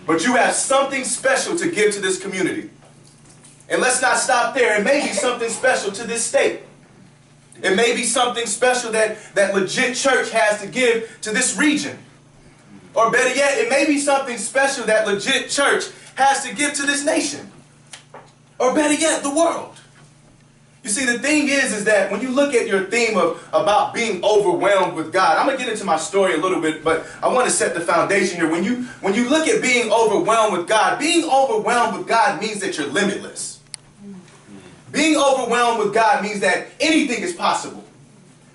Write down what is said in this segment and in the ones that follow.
But you have something special to give to this community. And let's not stop there. It may be something special to this state. It may be something special that Legit Church has to give to this region. Or better yet, it may be something special that Legit Church has to give to this nation. Or better yet, the world. You see, the thing is that when you look at your theme about being overwhelmed with God, I'm going to get into my story a little bit, but I want to set the foundation here. When you look at being overwhelmed with God means that you're limitless. Being overwhelmed with God means that anything is possible.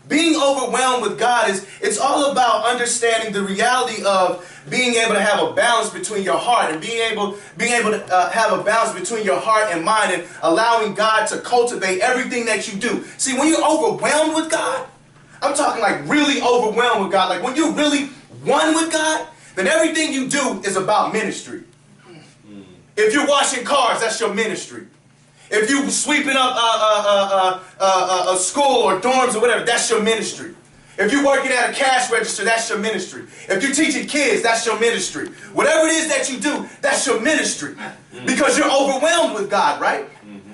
Being overwhelmed with God it's all about understanding the reality of being able to have a balance between your heart and being able to have a balance between your heart and mind and allowing God to cultivate everything that you do. See, when you're overwhelmed with God, I'm talking like really overwhelmed with God, like when you're really one with God, then everything you do is about ministry. If you're washing cars, that's your ministry. If you're sweeping up a school or dorms or whatever, that's your ministry. If you're working at a cash register, that's your ministry. If you're teaching kids, that's your ministry. Whatever it is that you do, that's your ministry. Because you're overwhelmed with God, right?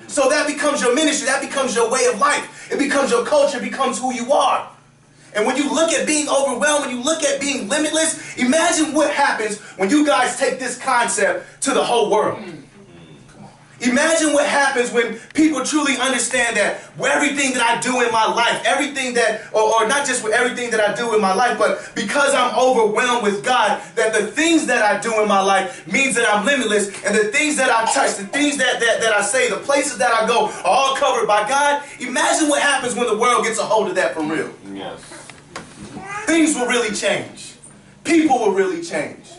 So that becomes your ministry. That becomes your way of life. It becomes your culture. It becomes who you are. And when you look at being overwhelmed, when you look at being limitless, imagine what happens when you guys take this concept to the whole world. Imagine what happens when people truly understand that everything that I do in my life, everything that, or not just with everything that I do in my life, but because I'm overwhelmed with God, that the things that I do in my life means that I'm limitless, and the things that I touch, the things that I say, the places that I go are all covered by God. Imagine what happens when the world gets a hold of that for real. Yes. Things will really change. People will really change.